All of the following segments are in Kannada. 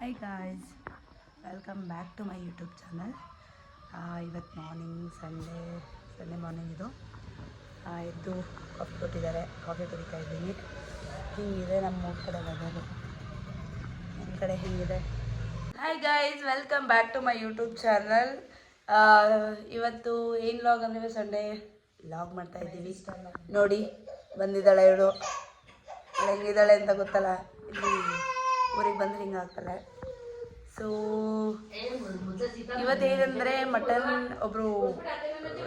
Hi guys, welcome back to my YouTube channel. ಇವತ್ತು ಮಾರ್ನಿಂಗ್ ಸಂಡೇ ಮಾರ್ನಿಂಗ್ ಇದು ಎದ್ದು ಕಾಫಿ ಕೊಟ್ಟಿದ್ದಾರೆ. ಕಾಫಿ ಕುಡಿತಾ ಇದ್ದೀನಿ. ಹೀಗಿದೆ ನಮ್ಮ ಊರ ಕಡೆ ವೆದರು. ನಿಮ್ಮ ಕಡೆ ಹೇಗಿದೆ? Hi guys, welcome back to my YouTube channel. ಇವತ್ತು ಏನು ಲಾಗ್ ಅಂದರೆ ಸಂಡೇ ಲಾಗ್ ಮಾಡ್ತಾ ಇದ್ದೀವಿ. ನೋಡಿ ಬಂದಿದ್ದಾಳೆ ಇವಳು. ಹೆಂಗಿದ್ದಾಳೆ ಅಂತ ಗೊತ್ತಲ್ಲ, ಇಲ್ಲಿ ಊರಿಗೆ ಬಂದರೆ ಹಿಂಗೆ ಆಗ್ತಾಳೆ. ಸೊ ಇವತ್ತೇನೆಂದರೆ ಮಟನ್ ಒಬ್ಬರು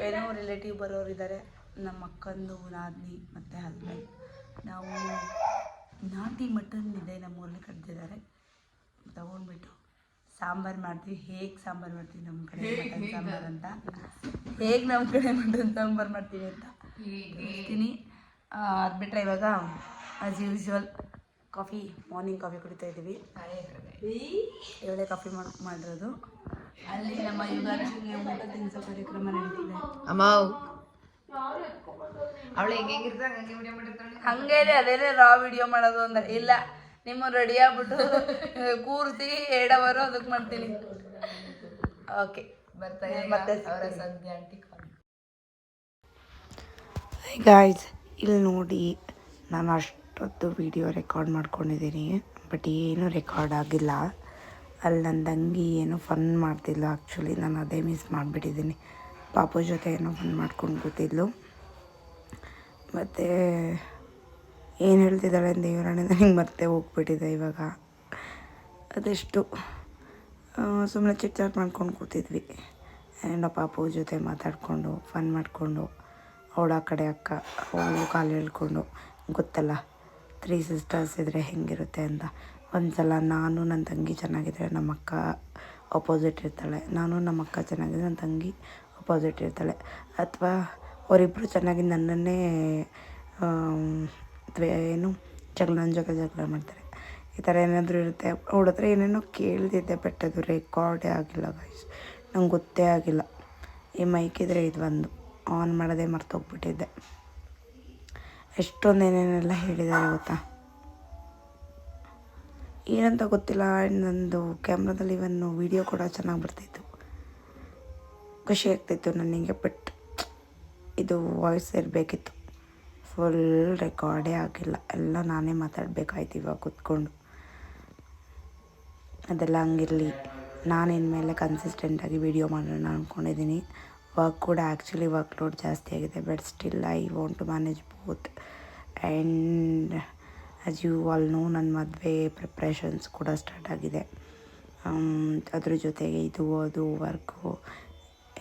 ಏನೋ ರಿಲೇಟಿವ್ ಬರೋರಿದ್ದಾರೆ. ನಮ್ಮ ಅಕ್ಕಂದು ನಾದಿನಿ ಮತ್ತು ಹಸ್ಬೆಂಡ್. ನಾವು ನಾಟಿ ಮಟನ್ ಇದೆ ನಮ್ಮೂರಲ್ಲಿ ಕಟ್ಟಿದ್ದಾರೆ. ತಗೊಂಡ್ಬಿಟ್ಟು ಸಾಂಬಾರು ಮಾಡ್ತೀವಿ. ಹೇಗೆ ಸಾಂಬಾರು ಮಾಡ್ತೀವಿ ನಮ್ಮ ಕಡೆ ಮಟನ್ ಸಾಂಬಾರು ಅಂತ, ಹೇಗೆ ನಮ್ಮ ಕಡೆ ಮಟನ್ ಸಾಂಬಾರು ಮಾಡ್ತೀವಿ ಅಂತ ಹೇಳ್ತೀನಿ. ಅದು ಬಿಟ್ಟರೆ ಇವಾಗ ಆ್ಯಸ್ ಯೂಶ್ವಲ್ ಮಾರ್ನಿಂಗ್ ಕಾಫಿ ಕುಡಿತಾ ಇದ್ದೀವಿ. ಇವಳೆ ಕಾಫಿ ಮಾಡಿರೋದು. ಅಲ್ಲಿ ನಮ್ಮ ಯುಗಾಕ್ಷಿಗೆ ಊಟ ತಿನ್ನಿಸೋ ಕಾರ್ಯಕ್ರಮ ನಡೀತಿದೆ. ಹಂಗೇನೆ ಅದೇನೇ ರಾ ವಿಡಿಯೋ ಮಾಡೋದು ಅಂದ್ರೆ ಇಲ್ಲ, ನಿಮ್ಮ ರೆಡಿ ಆಗ್ಬಿಟ್ಟು ಕೂರ್ಸಿ 2 ಅವರ್ ಅದಕ್ಕೆ ಮಾಡ್ತೀನಿ. ಓಕೆ, ಮತ್ತೆ ಗಾಯ್ಸ್, ಇಲ್ಲಿ ನೋಡಿ, ನಾನು ಅಷ್ಟೊತ್ತು ವಿಡಿಯೋ ರೆಕಾರ್ಡ್ ಮಾಡ್ಕೊಂಡಿದ್ದೀನಿ, ಬಟ್ ಏನೂ ರೆಕಾರ್ಡ್ ಆಗಿಲ್ಲ. ಅಲ್ಲಿ ನನ್ನ ತಂಗಿ ಏನೋ ಫನ್ ಮಾಡ್ತಿದ್ಲು. ಆ್ಯಕ್ಚುಲಿ ನಾನು ಅದೇ ಮಿಸ್ ಮಾಡಿಬಿಟ್ಟಿದ್ದೀನಿ. ಪಾಪು ಜೊತೆ ಏನೋ ಫನ್ ಮಾಡ್ಕೊಂಡು ಕೂತಿದ್ಲು. ಮತ್ತು ಏನು ಹೇಳ್ತಿದ್ದಾಳೆ ಅಂತ ದೇವರಾಣೆ ನನಗೆ ಮತ್ತೆ ಹೋಗ್ಬಿಟ್ಟಿದೆ ಇವಾಗ. ಅದೆಷ್ಟು ಸುಮ್ಮನೆ ಚಿಟ್ ಮಾಡ್ಕೊಂಡು ಕೂತಿದ್ವಿ. ಏನೋ ಪಾಪು ಜೊತೆ ಮಾತಾಡಿಕೊಂಡು ಫನ್ ಮಾಡಿಕೊಂಡು, ಅವಳ ಕಡೆ ಅಕ್ಕ ಅವಳು ಕಾಲು ಹೇಳ್ಕೊಂಡು, ಗೊತ್ತಲ್ಲ 3 ಸಿಸ್ಟರ್ಸ್ ಇದ್ದರೆ ಹೆಂಗಿರುತ್ತೆ ಅಂತ. ಒಂದು ಸಲ ನಾನು ನನ್ನ ತಂಗಿ ಚೆನ್ನಾಗಿದ್ದರೆ ನಮ್ಮ ಅಕ್ಕ ಅಪೋಸಿಟ್ ಇರ್ತಾಳೆ, ನಾನು ನಮ್ಮ ಅಕ್ಕ ಚೆನ್ನಾಗಿದ್ದರೆ ನನ್ನ ತಂಗಿ ಅಪೋಸಿಟ್ ಇರ್ತಾಳೆ. ಅಥವಾ ಅವರಿಬ್ಬರು ಚೆನ್ನಾಗಿ ನನ್ನನ್ನೇ ಏನು ಜಗಳ ಮಾಡ್ತಾರೆ. ಈ ಥರ ಏನಾದರೂ ಇರುತ್ತೆ. ಅವಳ ಹತ್ರ ಏನೇನೋ ಕೇಳ್ತಿದ್ದೆ, ಬಟ್ ಅದು ರೆಕಾರ್ಡೇ ಆಗಿಲ್ಲ ಗೈಸ್. ನಂಗೆ ಗೊತ್ತೇ ಆಗಿಲ್ಲ. ಈ ಮೈಕಿದ್ರೆ ಇದು ಒಂದು ಆನ್ ಮಾಡೋದೇ ಮರ್ತೋಗ್ಬಿಟ್ಟಿದ್ದೆ. ಎಷ್ಟೊಂದು ಏನೇನೆಲ್ಲ ಹೇಳಿದ್ದಾರೆ ಗೊತ್ತಾ, ಏನಂತ ಗೊತ್ತಿಲ್ಲ. ನಂದು ಕ್ಯಾಮ್ರಾದಲ್ಲಿ ಇವನ್ನು ವೀಡಿಯೋ ಕೂಡ ಚೆನ್ನಾಗಿ ಬರ್ತಿತ್ತು, ಖುಷಿ ಆಗ್ತಿತ್ತು ನನಗೆ. ಬಟ್ ಇದು ವಾಯ್ಸ್ ಇರಬೇಕಿತ್ತು. ಫುಲ್ ರೆಕಾರ್ಡೇ ಆಗಿಲ್ಲ. ಎಲ್ಲ ನಾನೇ ಮಾತಾಡಬೇಕಾಯ್ತು ಇವಾಗ ಕೂತ್ಕೊಂಡು. ಅದೆಲ್ಲ ಹಂಗಿರಲಿ. ನಾನು ಇನ್ಮೇಲೆ ಕನ್ಸಿಸ್ಟೆಂಟಾಗಿ ವೀಡಿಯೋ ಮಾಡೋಣ ಅಂದ್ಕೊಂಡಿದ್ದೀನಿ. ವರ್ಕ್ ಕೂಡ ಆ್ಯಕ್ಚುಲಿ ವರ್ಕ್ ಲೋಡ್ ಜಾಸ್ತಿ ಆಗಿದೆ, but still I want to manage both. And as you all know, ನನ್ನ ಮದುವೆ ಪ್ರಿಪ್ರೇಷನ್ಸ್ ಕೂಡ ಸ್ಟಾರ್ಟ್ ಆಗಿದೆ. ಅದ್ರ ಜೊತೆಗೆ ಇದು ಅದು ವರ್ಕು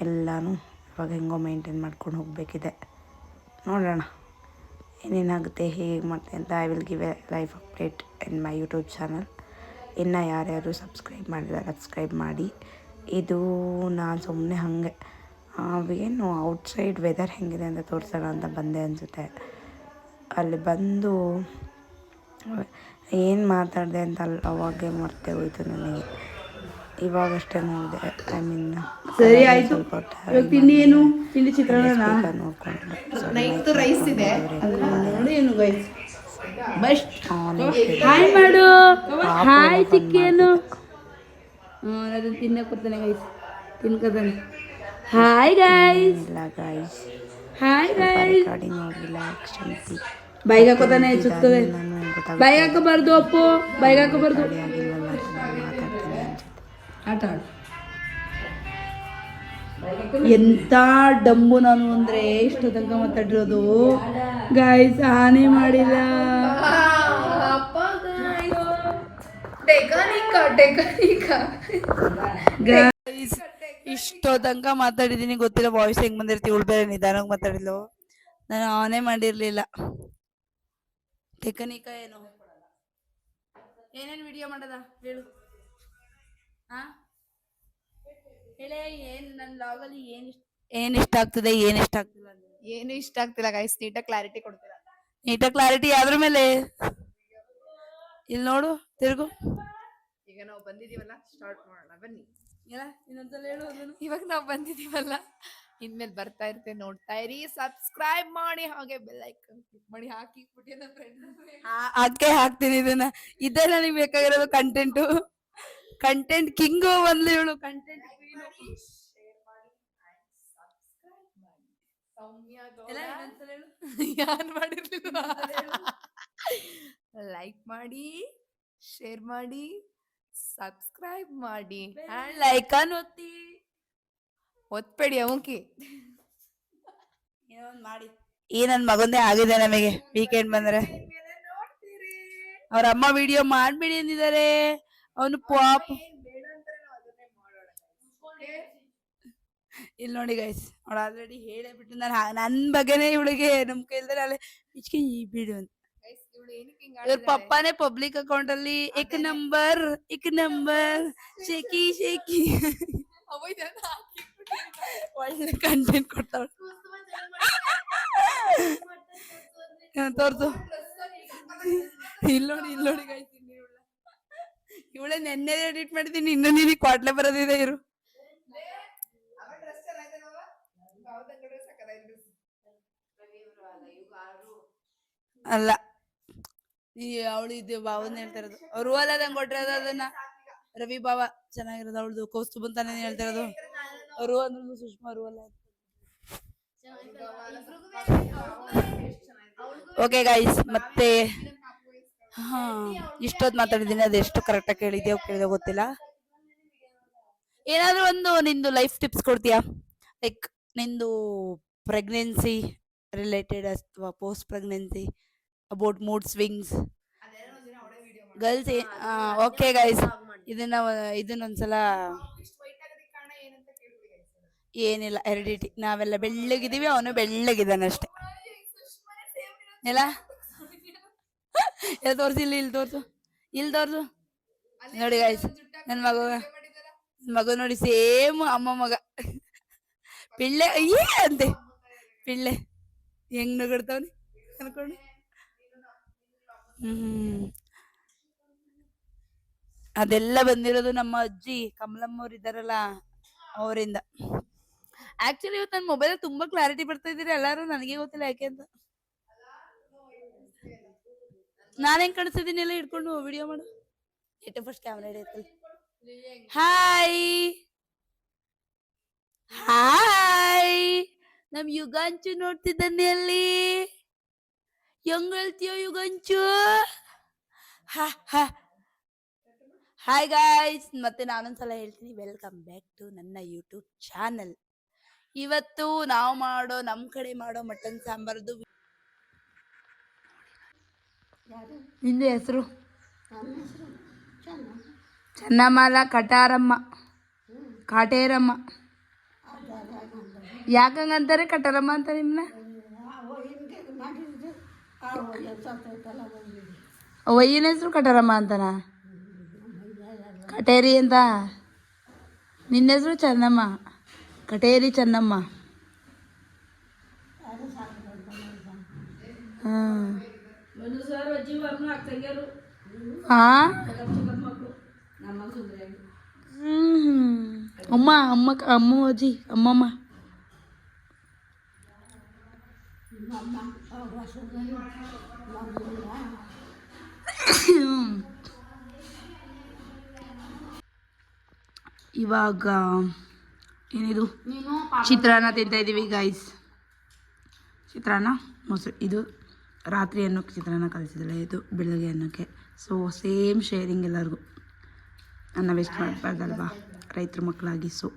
ಎಲ್ಲನೂ ಇವಾಗ ಹೆಂಗೋ ಮೇಂಟೈನ್ ಮಾಡ್ಕೊಂಡು ಹೋಗಬೇಕಿದೆ. ನೋಡೋಣ ಏನೇನಾಗುತ್ತೆ, ಹೇಗೆ ಮಾಡ್ತೆ ಅಂತ. I will give A life update in my YouTube channel. ಇನ್ನು ಯಾರ್ಯಾರು ಸಬ್ಸ್ಕ್ರೈಬ್ ಮಾಡಿಲ್ಲ ಸಬ್ಸ್ಕ್ರೈಬ್ ಮಾಡಿ. ಇದು ನಾನು ಸುಮ್ಮನೆ ಹಾಗೆ ಏನು ಔಟ್ಸೈಡ್ ವೆದರ್ ಹೆಂಗಿದೆ ಅಂತ ತೋರಿಸೋಣ ಅಂತ ಬಂದೆ ಅನಿಸುತ್ತೆ. ಅಲ್ಲಿ ಬಂದು ಏನು ಮಾತಾಡಿದೆ ಅಂತ ಅವಾಗೆ ಮರ್ತೇ ಹೋಯಿತು ನನಗೆ. ಇವಾಗಷ್ಟೇ ನೋಡಿದೆ. ಐ ಮೀನ್ ಸರಿ ಆಯಿತು. ತಿಂಡಿ ಏನು? ತಿಂಡಿ ಚಿತ್ರಾನ್ನ ನೋಡ್ಕೊಂಡು ರೈಸ್ ಇದೆ ನೋಡಿ. ಏನು ಗೈಸ್ ಬೆಸ್ಟ್. ಹಾಯ್ ಮಾಡು, ಹಾಯ್ ಚಿಕ್ಕೇನು. ಅದನ್ನು ತಿನ್ನಕ್ಕೆ ಬರ್ತಾನೆ ಗೈಸ್, ತಿನ್ಕೋತಾನೆ. ಹಾಯ್ ಗೈಸ್, ಇಲ್ಲ ಗೈಸ್, ಹಾಯ್ ಗೈಸ್. ರೆಕಾರ್ಡಿಂಗ್ ನೋಡಲಿಲ್ಲ, ಕ್ಷಮಿಸಿ. ಬೈಗೆ ಹಾಕೋತಾನೆ, ಚುತ್ತದೆ. ಬೈಗೆ ಹಾಕೋಬಾರ್ದು ಅಪ್ಪು, ಬೈಗೆ ಹಾಕೋಬಾರ್ದು. ಆಗಿಲ್ವಲ್ಲ ಅಂತ ನಾನು ಮಾತಾಡ್ತೀನಿ ಅನ್ಸುತ್ತೆ. ಆಟ ಆಡು. ಎಂಥ ಡಂಬು ನಾನು ಅಂದರೆ ಇಷ್ಟು ತನಕ ಮಾತಾಡಿರೋದು ಗೈಸ್. ಆನೆ ಮಾಡಿಲ್ಲ. ಗೈಸ್ ಇಷ್ಟೋ ತನಕ ಮಾತಾಡಿದ್ದೀನಿ, ಗೊತ್ತಿಲ್ಲ ವಾಯ್ಸ್ ಹೆಂಗೆ ಬಂದಿರ್ತೀವಿ. ಉಳ್ಬೇರೆ ನಿಧಾನಕ್ಕೆ ಮಾತಾಡಿದ್ಲು. ನಾನು ಆನೆ ಮಾಡಿರಲಿಲ್ಲ. ಟೆಕ್ನಿಕ ಏನು, ಏನೇನು ವಿಡಿಯೋ ಮಾಡೋದ ಹೇಳು. ಹಾಂ ಹೇಳೇ, ಏನು ನನ್ನ ಲಾಗಲ್ಲಿ ಏನು ಇಷ್ಟ ಆಗ್ತದೆ, ಏನು ಇಷ್ಟ ಆಗ್ತಿಲ್ಲ? ಏನು ಇಷ್ಟ ಆಗ್ತಿಲ್ಲ ಗೈಸ್. ನೀಟಾಗಿ ಕ್ಲಾರಿಟಿ ಕೊಡ್ತೀರಾ? ನೀಟಾಗಿ ಕ್ಲಾರಿಟಿ ಯಾವ್ದ್ರ ಮೇಲೆ? ಇಲ್ಲಿ ನೋಡು, ತಿರುಗು. ಈಗ ನಾವು ಬಂದಿದೀವಲ್ಲ, ಸ್ಟಾರ್ಟ್ ಮಾಡೋಣ ಬನ್ನಿ. ಇಲ್ಲ ಇನ್ನೊಂದ್ಸಲ ಹೇಳು ಅದನ್ನು. ಇವಾಗ ನಾವು ಬಂದಿದೀವಲ್ಲ, ಇನ್ಮೇಲೆ ಬರ್ತಾ ಇರ್ತೇವೆ, ನೋಡ್ತಾ ಇರಿ, ಸಬ್ಸ್ಕ್ರೈಬ್ ಮಾಡಿ, ಹಾಗೆ ಬೆಲ್ ಐಕನ್ ಕ್ಲಿಕ್ ಮಾಡಿ. ಹಾಕಿ ಬಿಟ್ಟು ನನ್ನ ಫ್ರೆಂಡ್ ಅದಕ್ಕೆ ಹಾಕ್ತೀನಿ ಇದನ್ನ. ಇದೆಲ್ಲ ನಿಮ್ಗೆ ಬೇಕಾಗಿರೋದು ಕಂಟೆಂಟು. ಕಂಟೆಂಟ್ ಕಿಂಗು ಬಂದ್ಲು ಇವಳು, ಕಂಟೆಂಟ್ ಸೌಮ್ಯ ಗೌಡ ಯಾರು ಮಾಡಿರ್ಲಿಲ್ಲ. ಲೈಕ್ ಮಾಡಿ, ಶೇರ್ ಮಾಡಿ, ಸಬ್ಸ್ಕ್ರೈಬ್ ಮಾಡಿ, ಲೈಕನ್ ಒತ್ತಿ, ಒತ್ಬೇಡಿ ಅವಕ್ಕೆ. ಏನೋ ಒಂದ್ ಮಾಡಿ. ಈ ನನ್ ಮಗಂದೇ ಆಗಿದೆ ನಮಗೆ ವೀಕೆಂಡ್ ಬಂದ್ರೆ. ಅವ್ರ ಅಮ್ಮ ವಿಡಿಯೋ ಮಾಡ್ಬಿಡಿ ಅಂದಿದ್ದಾರೆ. ಅವನು ಪಾಪ್ ಇಲ್ಲಿ ನೋಡಿ ಗೈಸ್, ಅವಳು ಆಲ್ರೆಡಿ ಹೇಳೇ ಬಿಟ್ಟು ನನ್ ಬಗ್ಗೆನೇ ಇವಳಿಗೆ ನಮ್ ಕೈಲ್ದರೆ ಅಲ್ಲೇ ಇಚ್ಕೆ ಈ ಬಿಡು ಅಂತ. ಇವ್ರ ಪಪ್ಪಾನೇ ಪಬ್ಲಿಕ್ ಅಕೌಂಟ್ ಅಲ್ಲಿ ಏಕ್ ನಂಬರ್ ಶೇಕಿ ಶೇಕಿ ಒಳ್ಳೆ ಕಂಟೆಂಟ್ ಕೊಡ್ತಾವಳು. ತೋರ್ಸು, ಇಲ್ಲಿ ನೋಡಿ ಗೈಸ್, ಇವಳೆ ನೆನ್ನೆ ಎಡಿಟ್ ಮಾಡಿದೀನಿ, ಇನ್ನು ನೀನು ಕ್ವಾಟ್ಲೆ ಬರೋದಿದೆ ಇರು. ಅಲ್ಲ ಅವಳು ಇದು ಭಾವನ ಹೇಳ್ತಾ ಇರೋದು, ಅವ್ರು ಅಲ್ಲದಂಗ್ ಕೊಟ್ಟಿರೋದು ಅದನ್ನ. ರವಿ ಭಾವ ಚೆನ್ನಾಗಿರೋದು ಅವಳದು, ಕೌಸ್ತುಭ್ ಅಂತಾನೆ ಹೇಳ್ತಾ ಇರೋದು. ಅವರು ಅನ್ನೋದು ಸುಷ್ಮಾ ಅಲ್ಲ. ಓಕೆ ಗೈಸ್, ಮತ್ತೆ ಇಷ್ಟೊತ್ತು ಮಾತಾಡಿದೀನಿ, ಅದು ಎಷ್ಟು ಕರೆಕ್ಟಾಗಿ ಕೇಳಿದ್ಯೋ ಗೊತ್ತಿಲ್ಲ. ಏನಾದ್ರೂ ಒಂದು ನಿಂದು ಲೈಫ್ ಟಿಪ್ಸ್ ಕೊಡ್ತೀಯಾ? ಲೈಕ್ ನಿಂದು ಪ್ರೆಗ್ನೆನ್ಸಿ ರಿಲೇಟೆಡ್ ಅಥವಾ post pregnancy, about mood swings, girls. Okay guys, ಇದನ್ನೊಂದ್ಸಲ ಏನಿಲ್ಲ, ಹೆರಿಡಿಟಿ. ನಾವೆಲ್ಲ ಬೆಳ್ಳಗಿದೀವಿ, ಅವನು ಬೆಳ್ಳಗಿದ್ದಾನೆ ಅಷ್ಟೇ. ಎಲ್ಲ ತೋರ್ಸಿ, ಇಲ್ಲಿ ತೋರ್ಸು ನೋಡಿ ಗೈಸ್, ನನ್ ಮಗು ನೋಡಿ ಸೇಮ್ ಅಮ್ಮ ಮಗ ಪಿಳ್ಳೆ ಅಂತೆ, ಪಿಳ್ಳೆ ಹೆಂಗ್ ನಗಡ್ತಾವನಿ ಅನ್ಕೊಂಡು. ಅದೆಲ್ಲ ಬಂದಿರೋದು ನಮ್ಮ ಅಜ್ಜಿ ಕಮಲಮ್ಮ ಅವ್ರು ಇದ್ದಾರಲ್ಲ ಅವರಿಂದ. ಆಕ್ಚುಲಿ ಇವತ್ತು ನನ್ನ ಮೊಬೈಲ್ ತುಂಬಾ ಕ್ಲಾರಿಟಿ ಬರ್ತಾ ಇದ್ದೀರಿ ಎಲ್ಲಾರು, ನನಗೆ ಗೊತ್ತಿಲ್ಲ ಯಾಕೆ ಅಂತ. ನಾನು ಹೆಂಗ್ ಕಾಣಿಸ್ತಿದ್ದೀನಿ ಎಲ್ಲ ಹಿಡ್ಕೊಂಡು ವಿಡಿಯೋ ಮಾಡು. First camera ಹಿಡಿಯತ್ತಲ್ಲ. ಹಾಯ್ ನಮ್ ಯುಗಾಂಚು ನೋಡ್ತಿದ್ದಾನೆ ಅಲ್ಲಿ. ಹೆಂಗ್ ಹೇಳ್ತೀಯೋ ಯುಗಾಂಚು? ಹಾಯ್ ಗಾಯ್ಸ್, ಮತ್ತೆ ನಾನೊಂದ್ಸಲ ಹೇಳ್ತೀನಿ, ವೆಲ್ಕಮ್ ಬ್ಯಾಕ್ ಟು ನನ್ನ ಯೂಟ್ಯೂಬ್ ಚಾನಲ್. ಇವತ್ತು ನಾವು ನಮ್ ಕಡೆ ಮಾಡೋ ಮಟನ್ ಸಾಂಬಾರ್ದು. ನಿಂದು ಹೆಸರು? ಚೆನ್ನಮ್ಮಲ ಕಟಾರಮ್ಮ, ಕಾಟೇರಮ್ಮ. ಯಾಕಂಗಂತಾರೆ ಕಟಾರಮ್ಮ ಅಂತ ನಿಮ್ಮನ್ನ? ಒಯ್ಯನ ಹೆಸರು ಕಟಾರಮ್ಮ ಅಂತನ? ಕಟೇರಿ ಅಂತ. ನಿನ್ನ ಹೆಸರು ಚೆನ್ನಮ್ಮ, ಕಟೇರಿ ಚೆನ್ನಮ್ಮ. ಅಮ್ಮ ಅಜ್ಜಿ ಅಮ್ಮಮ್ಮ. ಇವಾಗ ಏನಿದು ಚಿತ್ರಾನ್ನ ತಿಂತಾ ಇದೀವಿ ಗೈಸ್. ಚಿತ್ರಾನ್ನ ಮೊಸರು. ಇದು ರಾತ್ರಿ ಅನ್ನಕ್ಕೆ ಚಿತ್ರಾನ್ನ ಕಲಿಸಿದ್ರೆ, ಇದು ಬೆಳಗ್ಗೆ ಅನ್ನಕ್ಕೆ. ಸೊ ಸೇಮ್ ಶೇರಿಂಗ್ ಎಲ್ಲರಿಗೂ. ಅನ್ನ ವೇಸ್ಟ್ ಮಾಡಬಾರ್ದಲ್ವಾ ರೈತರ ಮಕ್ಕಳಾಗಿ. ಸೊ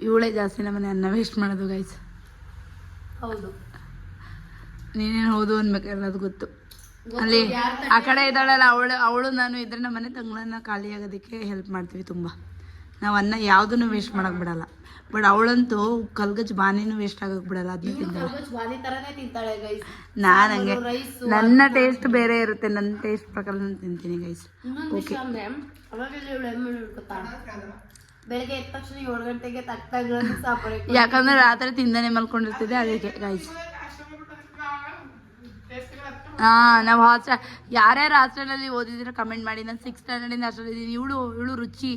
ಇವಳೇ ಜಾಸ್ತಿ ನಮ್ಮನೆ ಅನ್ನ ವೇಸ್ಟ್ ಮಾಡೋದು ಗೈಸ್. ಹೌದು, ನೀನೇನು ಹೌದು ಅನ್ಬೇಕಲ್ಲ, ಅದು ಗೊತ್ತು. ಅಲ್ಲಿ ಆ ಕಡೆ ಇದ್ದಾಳಲ್ಲ ಅವಳು ನಾನು ಇದ್ರೆ ನಮ್ಮನೆ ತಂಗಳನ್ನ ಖಾಲಿ ಆಗೋದಕ್ಕೆ ಹೆಲ್ಪ್ ಮಾಡ್ತೀವಿ ತುಂಬ. ನಾವು ಅನ್ನ ಯಾವುದನ್ನು ವೇಸ್ಟ್ ಮಾಡಕ್ ಬಿಡಲ್ಲ. ಬಟ್ ಅವಳಂತೂ ಕಲ್ಗಜ್ ಬಾನಿನೂ ವೇಸ್ಟ್ ಆಗಕ್ ಬಿಡಲ್ಲ, ಅದನ್ನ ತಿಂತಾಳೆ. ನಾನು ಹಂಗೆ, ನನ್ನ ಟೇಸ್ಟ್ ಬೇರೆ ಇರುತ್ತೆ, ನನ್ನ ಟೇಸ್ಟ್ ಪ್ರಕಾರ ನಾನು ತಿಂತೀನಿ ಗೈಸ್. ಓಕೆ, ಬೆಳಗ್ಗೆ ಎದ್ದ ತಕ್ಷಣ 7 ಗಂಟೆಗೆ ತಟ್ಟಾಗಿರೋದು ಸಾಪಾಡು. ಯಾಕಂದ್ರೆ ರಾತ್ರಿ ತಿಂದಾನೆ ಮಲ್ಕೊಂಡಿರ್ತಿದ್ದೆ, ಅದಕ್ಕೆ ಗೈಸ್. ನಾವು ಹಾಸ್ಟೆಲ್, ಯಾರ್ಯಾರು ಹಾಸ್ಟೆಲಲ್ಲಿ ಓದಿದ್ರೆ ಕಮೆಂಟ್ ಮಾಡಿ. ನಾನು 6th ಸ್ಟ್ಯಾಂಡರ್ಡಿಂದ ಹಾಸ್ಟೆಲ್ ಇದ್ದೀನಿ. ಇವಳು ರುಚಿ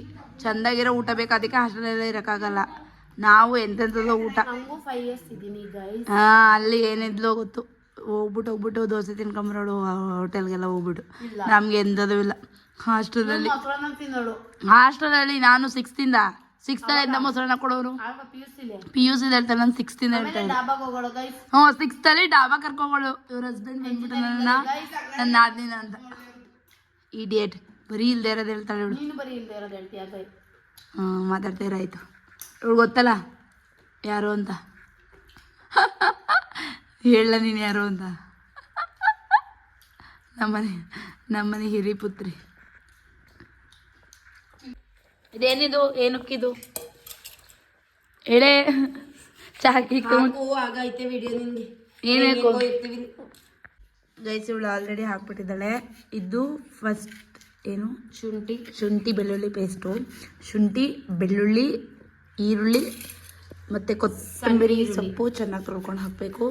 ಚೆಂದಾಗಿರೋ ಊಟ ಬೇಕು, ಅದಕ್ಕೆ ಹಾಸ್ಟೆಲಲ್ಲಿ ಇರೋಕ್ಕಾಗಲ್ಲ. ನಾವು ಎಂತೆಂಥದ್ದು ಊಟ. ಅಲ್ಲಿ ಏನಿದ್ಲೋ ಗೊತ್ತು, ಹೋಗ್ಬಿಟ್ಟು ದೋಸೆ ತಿನ್ಕೊಂಬರೋಳು ಹೋಟೆಲ್ಗೆಲ್ಲ ಹೋಗ್ಬಿಟ್ಟು. ನಮ್ಗೆ ಎಂಥದ್ದು ಇಲ್ಲ. ಹಾಸ್ಟೆಲಲ್ಲಿ ಮೊಸರನ್ನ ತಿನ್ನೋಳು ಹಾಸ್ಟೆಲಲ್ಲಿ ನಾನು ಸಿಕ್ಸ್ತಿಂದ ಮೊಸರನ್ನ ಕೊಡೋರು. ಪಿ ಯು ಸಿ ಹೇಳ್ತಾರೆ, ನಾನು ಸಿಕ್ಸ್ತಿಂದ ಹೇಳ್ತಾರೆ. ಡಾಬಾಗ್ ಹೋಗೋಳು ಗೈಸ್. ಹ್ಞೂ 6th ಅಲ್ಲಿ ಡಾಬಾ ಕರ್ಕೋಗಳು. ಇವ್ರ ಹಸ್ಬೆಂಡ್ ಬಂದ್ಬಿಟ್ಟು ನನ್ನ ನಾದಿನ ಅಂತ ಇಡಿಯೇಟ್. ಬರೀ ಇಲ್ದೇ ಇರೋದು ಹೇಳ್ತಾಳೆ ಇವಳು. ನೀನು ಬರೀ ಇಲ್ದೇ ಇರೋದು ಹೇಳ್ತೀಯ ಗೈಸ್. ಮಾತಾಡ್ತೀರಾಯ್ತು. ಇವಳು ಗೊತ್ತಲ್ಲ ಯಾರು ಅಂತ. ಹೇಳ ನೀನು ಯಾರು ಅಂತ. ನಮ್ಮನೆ ಹಿರಿ ಪುತ್ರಿ. ಇದೇನಿದು? ಏನಕ್ಕಿದು ಹೇಳೇ? ಚಾಕಿ ಆಗೈತೆ ವಿಡಿಯೋ ನಿನ್ಗೆ ಏನೇನು ಗೈಸ್, ಇವಳು ಆಲ್ರೆಡಿ ಹಾಕ್ಬಿಟ್ಟಿದ್ದಾಳೆ. ಇದು ಫಸ್ಟ್ ಏನು? ಶುಂಠಿ ಬೆಳ್ಳುಳ್ಳಿ ಪೇಸ್ಟು. ಶುಂಠಿ, ಬೆಳ್ಳುಳ್ಳಿ, ಈರುಳ್ಳಿ ಮತ್ತು ಕೊತ್ತಂಬರಿ ಸೊಪ್ಪು ಚೆನ್ನಾಗಿ ತೊಳ್ಕೊಂಡು ಹಾಕಬೇಕು.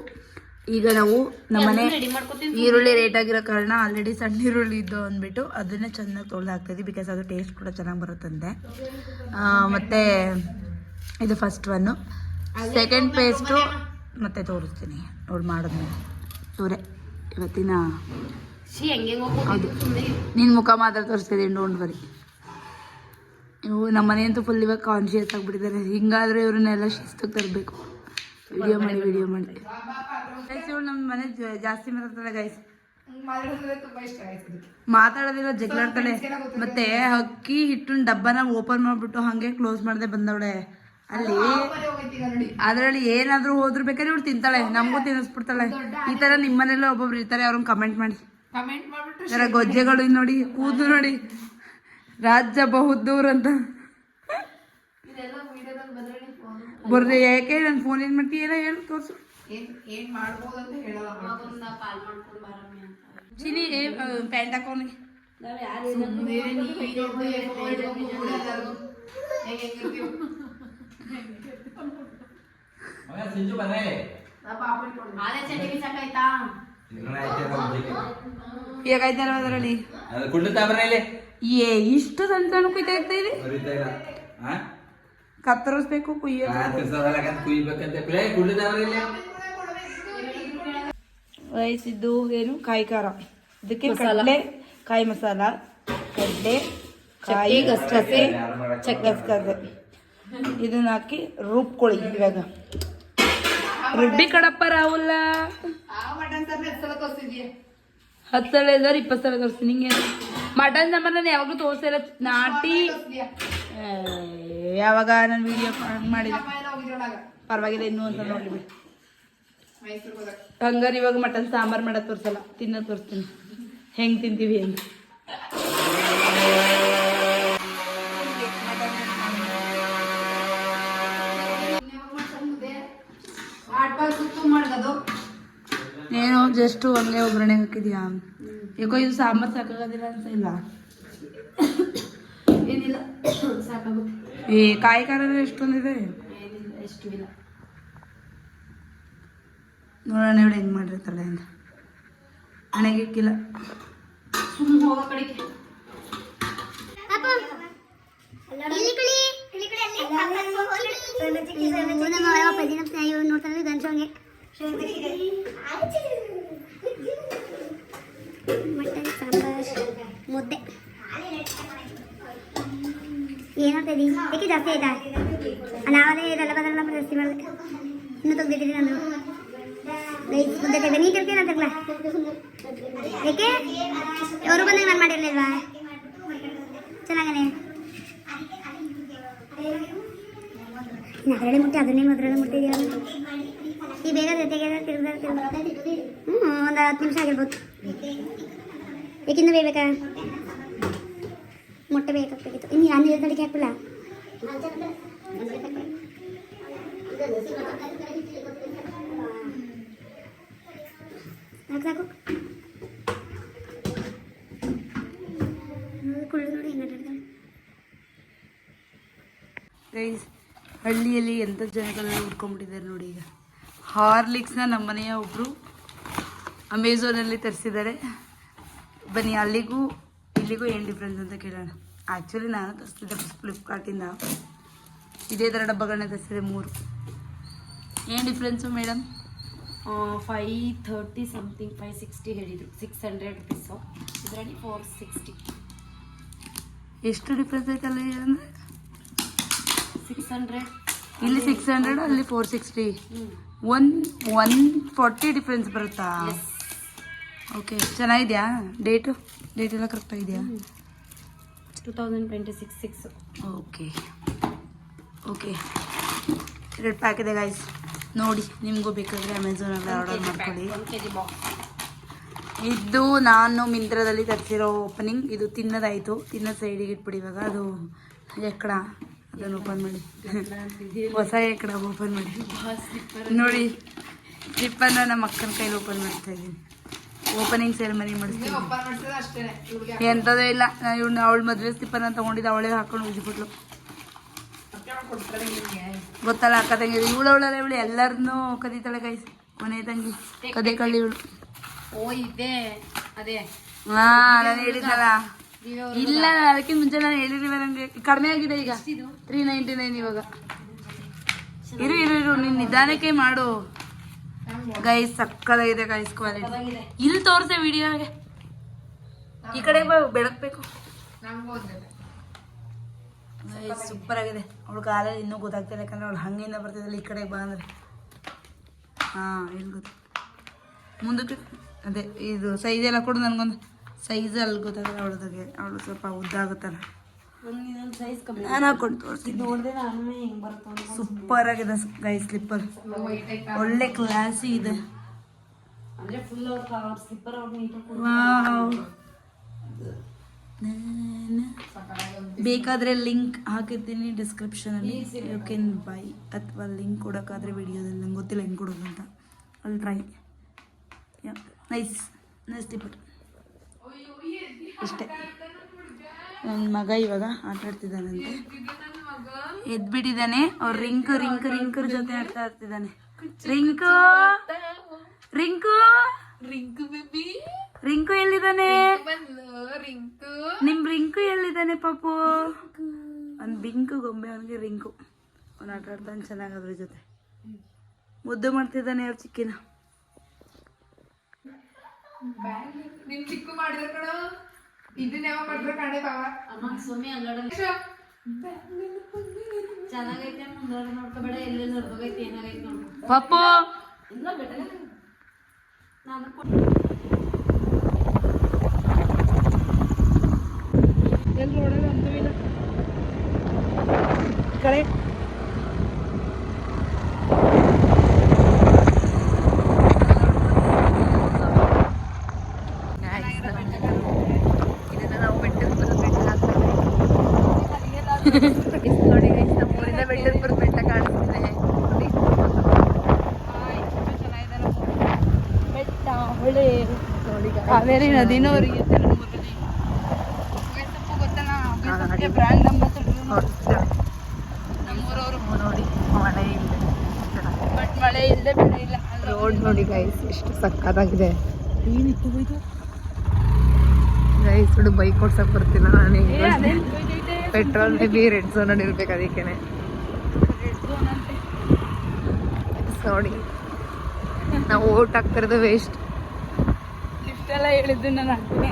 ಈಗ ನಾವು ನಮ್ಮನೆ ಈರುಳ್ಳಿ ರೇಟ್ ಆಗಿರೋ ಕಾರಣ ಆಲ್ರೆಡಿ ಸಣ್ಣ ಈರುಳ್ಳಿ ಇದ್ದು ಅಂದ್ಬಿಟ್ಟು ಅದನ್ನೇ ಚೆನ್ನಾಗಿ ತೊಳೆದು ಹಾಕ್ತಿದ್ವಿ. ಬಿಕಾಸ್ ಅದು ಟೇಸ್ಟ್ ಕೂಡ ಚೆನ್ನಾಗಿ ಬರುತ್ತಂತೆ. ಮತ್ತು ಇದು ಫಸ್ಟ್ ಒನ್ನು. ಸೆಕೆಂಡ್ ಪೇಸ್ಟು ಮತ್ತೆ ತೋರಿಸ್ತೀನಿ ಅವಳು ಮಾಡಿದ್ಮೇಲೆ. ಇವರೇ ಇವತ್ತಿನ ನಿನ್ನ ಮುಖ ಮಾತ್ರ ತೋರಿಸ್ತಿದ್ದೀನಿ. Don't worry. ಇವು ನಮ್ಮ ಮನೆಯಂತೂ ಫುಲ್ ಇವಾಗ ಕಾನ್ಶಿಯಸ್ ಆಗಿಬಿಟ್ಟಿದ್ದಾರೆ. ಹಿಂಗಾದರೆ ಇವ್ರನ್ನೆಲ್ಲ ಶಿಸ್ತಿಗೆ ತರಬೇಕು. ವಿಡಿಯೋ ಮಾಡಿ ಗೈಸ್. ಇವಳು ನಮ್ಮ ಮನೆ ಜಾಸ್ತಿ ಮಾತಾಡ್ತಾಳೆ ಗೈಸ್. ಮಾತಾಡೋದಿಲ್ಲ, ಜಗಳಾಡ್ತಾಳೆ. ಮತ್ತೆ ಅಕ್ಕಿ ಹಿಟ್ಟಿನ ಡಬ್ಬನ ಓಪನ್ ಮಾಡಿಬಿಟ್ಟು ಹಾಗೆ ಕ್ಲೋಸ್ ಮಾಡದೆ ಬಂದವಳೆ ಅಲ್ಲಿ. ಅದರಲ್ಲಿ ಏನಾದರೂ ಹೋದ್ರು ಬೇಕಾದ್ರೆ ಇವಳು ತಿಂತಾಳೆ, ನಮಗೂ ತಿನ್ನಿಸ್ಬಿಡ್ತಾಳೆ. ಈ ಥರ ನಿಮ್ಮ ಮನೇಲಿ ಒಬ್ಬೊಬ್ರು ಇರ್ತಾರೆ, ಅವ್ರನ್ನ ಕಮೆಂಟ್ ಮಾಡಿ. ಇದರ ಗೊಜ್ಜೆಗಳು ನೋಡಿ, ಕೂದು ನೋಡಿ, ರಾಜ್ಯ ಬಹುದೂರ್ ಅಂತ ಬರ್ರಿ. ಯಾಕೆ ನನ್ನ ಫೋನ್ ಏನು ಮಾಡ್ತೀವಿ? ಏನೋ ಹೇಳು, ತೋರಿಸು. ಏನ್ ಮಾಡ್ಬೋದು ಅಂತ ಹೇಳಲ್ಲ. ಚಿನಿ ಪ್ಯಾಂಟ್ ಹಾಕೋನಿ. ಹೇಗಾಯ್ತಾರ ಅದರಲ್ಲಿ ಇಷ್ಟು ಸಣ್ಣ ಸಣ್ಣ ಕುಯ್ತಾ ಇದೆ. ಕತ್ತರಿಸ್ಬೇಕು, ವಯಸ್ಸಿದ್ದು ಏನು? ಕಾಯಿ ಖಾರ. ಇದಕ್ಕೆ ಕಡಲೆ ಕಾಯಿ ಮಸಾಲ, ಕಡಲೆ ಕಾಯಿ ಗಸಗಸೆ, ಗಸಗಸೆ ಇದನ್ನ ಹಾಕಿ ರುಬ್ಕೊಳ್ಳಿ. ಇವಾಗ ರುಬ್ಬಿ ಕಡಪ್ಪ ರಾಹುಲ್ಲ. 10 ಸಲ ಇಲ್ದವ್ರು 20 ಸಲ ತೋರಿಸ್ತೀನಿ. ನಿಂಗೆ ಮಟನ್ ಸಾಂಬಾರು ನಾನು ಯಾವಾಗಲೂ ತೋರಿಸಿಲ್ಲ. ನಾಟಿ ಯಾವಾಗ ನಾನು ವಿಡಿಯೋ ಮಾಡಿದೆ ಪರವಾಗಿಲ್ಲ ಇನ್ನೂ ಅಂತ ನೋಡ್ಲಿ. ಹಂಗಾರೆ ಇವಾಗ ಮಟನ್ ಸಾಂಬಾರು ಮಾಡೋದು ತೋರಿಸಲ್ಲ, ತಿನ್ನೋದು ತೋರಿಸ್ತೀನಿ ಹೆಂಗೆ ತಿಂತೀವಿ ಅಂತ. ಏನು ಜಸ್ಟ್ ಹಂಗೆ ಒಗ್ಗರಣೆ ಹಾಕಿದ್ಯಾ? ಯಾಕೋ ಇದು ಸಾಂಬಾರು ಸಾಕಾಗೋದಿಲ್ಲ ಅನ್ಸಿಲ್ಲ. ಏನಿಲ್ಲ, ಸಾಕಾಗುತ್ತೆ. ಈ ಕಾಯಿ ಖಾರ ಎಷ್ಟೊಂದಿದೆ? ಎಷ್ಟು ಇಲ್ಲ ನೋಡೋಣ ಇವಳು ಹೆಂಗೆ ಮಾಡಿರ್ತಾಳೆ ಅಂತ. ಹಣೆಗಿಕ್ಕಿಲ್ಲ. ಹೋಗೋ ಕಡೆಗೆ ಮಟನ್ ಸಾಂಬಾರ್ ಮುದ್ದೆ ಏನಾಗ್ತದೆ? ಏಕೆ ಜಾಸ್ತಿ ಆಯ್ತಾ? ನಾವೇ ಇರಲ್ಲ ಬದಲ್ಲ ಜಾಸ್ತಿ ಮಾಡಿದೆ. ಇನ್ನೂ ತೆಗ್ದಿದ್ದೀನಿ ನಾನು. ಮುದ್ದೆ ತೆಗ್ದೆ. ನೀ ಕೇಳ್ತೀರ ಅಂತಲ್ಲ ಏಕೆ? ಅವರು ಬಂದಾಗ ನಾನು ಮಾಡಿರಲಿಲ್ವಾ? ಚೆನ್ನಾಗೇ ಅದರಲ್ಲೇ ಮುಟ್ಟಿ ಅದನ್ನೇ ಅದರಲ್ಲೇ ಮುಟ್ಟಿದ್ದೀರ. ಈ ಬೇಗ ಜೊತೆಗೆ ಒಂದು 10 ನಿಮಿಷ ಆಗಿರ್ಬೋದು. ಏಕಿಂದ ಬೇಯಬೇಕಾ? ಮೊಟ್ಟೆ ಬೇಕಾಗ್ಬೇಕಿತ್ತು. ಇನ್ನು ನಾನು ತಡಿಕೆ ಹಾಕ್ಬಿಲ್ಲ. ಸಾಕು ಕುಳ್ಳು ನೋಡಿ ಹೆಂಗಾಡ್ತಾಳೆ. ಹಳ್ಳಿಯಲ್ಲಿ ಎಂಥ ಜನಗಳೆಲ್ಲ ಉಟ್ಕೊಂಡ್ಬಿಟ್ಟಿದ್ದಾರೆ ನೋಡಿ. ಈಗ ಹಾರ್ಲಿಕ್ಸ್ನ ನಮ್ಮ ಮನೆಯ ಒಬ್ಬರು ಅಮೆಝಾನಲ್ಲಿ ತರಿಸಿದ್ದಾರೆ. ಬನ್ನಿ ಅಲ್ಲಿಗೂ ಇಲ್ಲಿಗೂ ಏನು ಡಿಫ್ರೆನ್ಸ್ ಅಂತ ಕೇಳೋಣ. ಆ್ಯಕ್ಚುಲಿ ನಾನು ತರಿಸ್ತಿದ್ದೆ ಫ್ಲಿಪ್ಕಾರ್ಟಿಂದ. ಇದೇ ಥರ ಡಬ್ಬಗಳನ್ನ ತರಿಸಿದೆ 3. ಏನು ಡಿಫ್ರೆನ್ಸು ಮೇಡಮ್? 530 ಸಮಥಿಂಗ್ 560 ಹೇಳಿದರು. 600 ರುಪೀಸು. ಇದರಲ್ಲಿ 460. ಎಷ್ಟು ಡಿಫ್ರೆನ್ಸ್ ಐತಲ್ಲ ಅಂದರೆ 600 ಇಲ್ಲಿ 600 ಅಲ್ಲಿ 460 140 ಡಿಫ್ರೆನ್ಸ್ ಬರುತ್ತಾ? ಓಕೆ ಚೆನ್ನಾಗಿದೆಯಾ? ಡೇಟ್ ಎಲ್ಲ ಕರೆಕ್ಟಾಗಿದೆಯಾ? 2026 ಓಕೆ ಓಕೆ 2 ಪ್ಯಾಕ್ ಇದೆ ಗೈಸ್, ನೋಡಿ ನಿಮಗೂ ಬೇಕಾದರೆ ಅಮೆಝಾನಲ್ಲಿ ಆರ್ಡರ್ ಮಾಡ್ಕೊಳ್ಳಿ. 1 kg ಬಾಕ್ಸ್. ಇದು ನಾನು ಮಿಂತ್ರದಲ್ಲಿ ತರಿಸಿರೋ ಓಪನಿಂಗ್. ಇದು ತಿನ್ನೋದಾಯಿತು, ತಿನ್ನೋದು ಸೈಡಿಗೆ ಇಟ್ಬಿಡಿ. ಇವಾಗ ಅದು ಎಕ್ಕಡ ಅದನ್ನು ಓಪನ್ ಮಾಡಿ, ಹೊಸ ಎಕ್ಕಡ ಓಪನ್ ಮಾಡಿ ನೋಡಿ. ಸ್ಲಿಪ್ಪನ್ನು ನಮ್ಮ ಅಕ್ಕನ ಕೈಲಿ ಓಪನ್ ಮಾಡ್ತಾ ಇದ್ದೀನಿ. ಓಪನಿಂಗ್ ಸೆರೆಮನಿ ಮಾಡಿಸ್ತೀನಿ. ಎಂಥದೇ ಇಲ್ಲ, ಇವ್ನು ಅವಳ ಮದುವೆ ಸ್ಲಿಪ್ಪನ್ನು ತೊಗೊಂಡಿದ್ದು ಅವಳೇ ಹಾಕೊಂಡು ಉಜ್ಜಿಬಿಟ್ಲು. ಗೊತ್ತಲ್ಲ ಅಕ್ಕ ತಂಗಿ, ಇವಳಲ್ಲ ಇವಳು ಎಲ್ಲರನ್ನೂ ಕದೀತಾಳೆ ಗೈಸ್. ಕೊನೆ ತಂಗಿ ಕದೆ ಕಳ್ಳಿ ಇವಳು. ಓ ಇದೆ ಅದೇ ಹಾಂ ನಾನು ಹೇಳಿದ್ನಲ್ಲ. ಇಲ್ಲ ಅದಕ್ಕಿಂತ ಮುಂಚೆ ನಾನು ಹೇಳಿದ್ವಿ, ನನಗೆ ಕಡಿಮೆ ಆಗಿದೆ ಈಗ 399 ಇವಾಗ. ಇರು ನೀನು ನಿಧಾನಕ್ಕೆ ಮಾಡು ಗೈಸ್. ಸಕ್ಕದಾಗಿದೆ guys quality. ಇಲ್ಲಿ ತೋರಿಸೆ ವಿಡಿಯೋಗೆ, ಈ ಕಡೆ ಬೆಳಕಬೇಕು. ಸೂಪರ್ ಆಗಿದೆ. ಅವಳು ಕಾಲಲ್ಲಿ ಇನ್ನೂ ಗೊತ್ತಾಗ್ತಿಲ್ಲ, ಯಾಕಂದ್ರೆ ಅವಳು ಹಂಗೆಯಿಂದ ಬರ್ತಿದ್ದಲ್ಲ. ಈ ಕಡೆಗೆ ಬಾ ಅಂದರೆ ಹಾಂ ಎಲ್ಲಿ ಗೊತ್ತು ಮುಂದಕ್ಕೆ ಅದೇ ಇದು ಸೈಜ್ ಎಲ್ಲ ಕೊಡು ನನಗೊಂದು. ಸೈಜ್ ಅಲ್ಲಿ ಗೊತ್ತಾಗಲ್ಲ ಅವಳದಾಗೆ. ಅವಳು ಸ್ವಲ್ಪ ಉದ್ದ ಆಗುತ್ತಲ್ಲ, ಸೈಜ್ ಕಮ್ಮಿ ನಾನು ಹಾಕೊಂಡು ತೋರಿಸ್ತೀನಿ. ನೋಡಿದ್ರೆ ನಾನು ಹೆಂಗೆ ಬರುತ್ತೆ ಸೂಪರ್ ಆಗಿದೆ ಗೈಸ್ ಸ್ಲಿಪ್ಪರ್, ಒಳ್ಳೆ ಕ್ಲಾಸಿ ಇದೆ. ಅಂದರೆ ಫುಲ್ ಅವ್ರ ಸ್ಲಿಪ್ಪರ್ ಅವ್ರು ನೀಟಾಗಿ ವಾವ್. ಬೇಕಾದರೆ ಲಿಂಕ್ ಹಾಕಿರ್ತೀನಿ ಡಿಸ್ಕ್ರಿಪ್ಷನಲ್ಲಿ, ಯು ಕ್ಯಾನ್ ಬೈ. ಅಥವಾ ಲಿಂಕ್ ಕೊಡೋಕ್ಕಾದ್ರೆ ವಿಡಿಯೋದಲ್ಲಿ, ನಂಗೆ ಗೊತ್ತಿಲ್ಲ ಹೆಂಗೆ ಕೊಡೋದು ಅಂತ. ಅಲ್ಲಿ ಟ್ರೈ. ನೈಸ್ ಸ್ಲಿಪ್ಪರ್ ಇಷ್ಟೇ. ನನ್ನ ಮಗ ಇವಾಗ ಆಟ ಆಡ್ತಿದ್ದಾನಂತೆ, ಎದ್ಬಿಟ್ಟಿದ್ದಾನೆ. ಅವ್ರು ರಿಂಕು ಜೊತೆ ಆಡ್ತಾ ಇರ್ತಿದ್ದಾನೆ. ರಿಂಕು ಎಲ್ಲಿದ್ದಾನೆ? ನಿಮ್ ರಿಂಕು ಎಲ್ಲಿದ್ದಾನೆ ಪಾಪು? ಒಂದು ಬಿಂಕು ಗೊಂಬೆ, ಅವನಿಗೆ ರಿಂಕು. ಅವ್ನು ಆಟ ಆಡ್ತಾನೆ ಚೆನ್ನಾಗಿ ಅದ್ರ ಜೊತೆ. ಮುದ್ದು ಮಾಡ್ತಿದ್ದಾನೆ ಅವ್ರ ಚಿಕ್ಕಿನ. ನಿಮ್ ಚಿಕ್ಕು ಮಾಡಿದ್ರ ಕಣ ಇದನ್ನ ಯಾವ ಮಾಡಿದ್ರ ಕಾಣೆ ಬಾವ ಅಮ್ಮ ಸ್ವಾಮಿ ಅಂಗಡಿ ಚೆನ್ನಾಗೈತೆ. ಮುಂದೆ ನೋಡ್ಕೋಬೇಡ, ಎಲ್ಲೆಲ್ಲಿ ಹೊರದೋಗೈತೆ ಏನಾಗೈತೆ ನೋಡು ಪಾಪು. ಇಲ್ಲ ಬೇಡ ನಾನು ಎಲ್ಲಿ ರೋಡಲ್ಲಿ ಅಂತೂ ಇಲ್ಲ ಕಡೆ. ನೋಡಿ ಗೈಸ್, ನಮ್ಮೂರಿಂದ ಬೆಟ್ಟದ ಬೆಟ್ಟ ಕಾಣಿಸ್ತಿದೆ. ಬೆಟ್ಟ ಹೊಳೆ ನೋಡಿ, ಕಾವೇರಿ ನದಿನೂ ಹರಿಯುತ್ತೆ ನಮ್ಮೂರಲ್ಲಿ. ಗೊತ್ತಲ್ಲ ಬ್ರ್ಯಾಂಡ್ ಅಂಬಾಸಿಡರ್ ನಮ್ಮೂರವರು. ನೋಡಿ ಮಳೆ ಇಲ್ಲದೆ, ಬಟ್ ಮಳೆ ಇಲ್ಲದೆ ಬೆಳೆ ಇಲ್ಲ. ರೋಡ್ ನೋಡಿ ಗೈಸ್ ಎಷ್ಟು ಸಕ್ಕತ್ತಾಗಿದೆ. ಏನಿತ್ತು ಹೋಯ್ತು ಗೈಸ್ ಬಿಡು, ಬೈಕ್ ಓಡ್ಸಕ್ ಬರ್ತಿಲ್ಲ ನನಗೆ. Petrol may be red zone ಅಲ್ಲಿ ಇರ್ಬೇಕು, ಅದಕ್ಕೇನೆ ನೋಡಿ ನಾವು ಓಟ್ ಹಾಕ್ತಿರೋದು ವೇಸ್ಟ್. ಲಿಫ್ಟ್ ಎಲ್ಲ ಹೇಳಿದ್ದು ನಾನು ಹಾಕ್ತೀನಿ.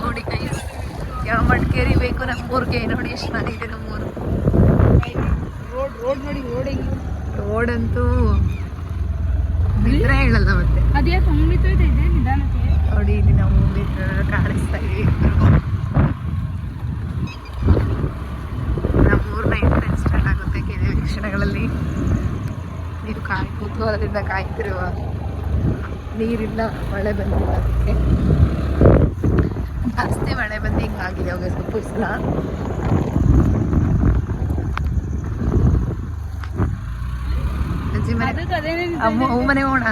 ನೋಡಿ ಗೈಸ್, ಯಾವ ಮಡಿಕೇರಿ ಬೇಕು ನಮ್ಮೂರಿಗೆ. ನೋಡಿ ಎಷ್ಟು ಚೆನ್ನಾಗಿದೆ ನಮ್ಮೂರು. ರೋಡ್ ನೋಡಿ, ರೋಡ್ ಅಂತೂ ಬಿಟ್ಟರೆ ಹೇಳಲ್ಲ ಮತ್ತೆ. ಅದೇ ಸಂಗೀತ ಇದೆ ನಿಧಾನಕ್ಕೆ. ನೋಡಿ ಇಲ್ಲಿ ನಾವು ಕಾಣಿಸ್ತಾ ಇದೀವಿ. ನಮ್ಮೂರ್ನ ಎಂಟ್ರೆನ್ಸ್ ಸ್ಟಾರ್ಟ್ ಆಗುತ್ತೆ ಕೆಲವೇ ಕ್ಷಣಗಳಲ್ಲಿ. ನೀವು ಕುತೂಹಲದಿಂದ ಕಾಯ್ತಿರುವ ನೀರಿಲ್ಲ, ಮಳೆ ಬಂದಿಲ್ಲ. ಅದಕ್ಕೆ ಜಾಸ್ತಿ ಮಳೆ ಬಂದು ಹಿಂಗಾಗಿದೆ ಅವಾಗ ಸ್ವಲ್ಪ ಇಸಲ. ಅಜ್ಜಿ ಮನೆ, ಅಮ್ಮ ಮನೆ ಹೋಣ.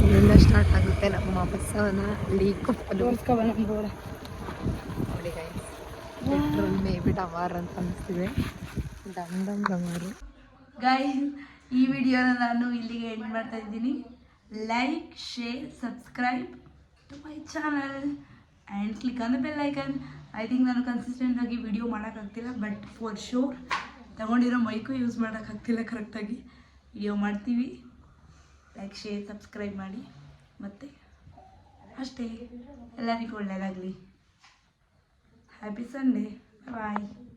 ಇಲ್ಲಿಂದ ಸ್ಟಾರ್ಟ್ ಆಗುತ್ತೆ ನಮ್ಮ ಬಸವನಹಳ್ಳಿ ಕೊಪ್ಪಲು. ನೋಡಿ ಗೈಸ್, ಪೆಟ್ರೋಲ್ ಮೇ ಬಿ ಡಮಾರ್ ಅಂತ ಅನಿಸ್ತಿದೆ. ಡಮಾರು. ಗೈಸ್, ಈ ವಿಡಿಯೋನ ನಾನು ಇಲ್ಲಿಗೆ ಎಂಡ್ ಮಾಡ್ತಾ ಇದ್ದೀನಿ. Like, share, subscribe to my channel and click on the bell icon. I think ನಾನು ಕನ್ಸಿಸ್ಟೆಂಟ್ ಆಗಿ ವಿಡಿಯೋ ಮಾಡೋಕ್ಕಾಗ್ತಿಲ್ಲ, ಬಟ್ ಫಾರ್ ಶೋರ್ ತಗೊಂಡಿರೋ ಮೈಕು ಯೂಸ್ ಮಾಡೋಕ್ಕಾಗ್ತಿಲ್ಲ ಕರೆಕ್ಟಾಗಿ. ವಿಡಿಯೋ ಮಾಡ್ತೀವಿ. ಲೈಕ್, ಶೇರ್, ಸಬ್ಸ್ಕ್ರೈಬ್ ಮಾಡಿ. ಮತ್ತು ಅಷ್ಟೇ. ಎಲ್ಲರಿಗೂ ಒಳ್ಳೆಯದಾಗಲಿ. Happy Sunday. ಬಾಯ್.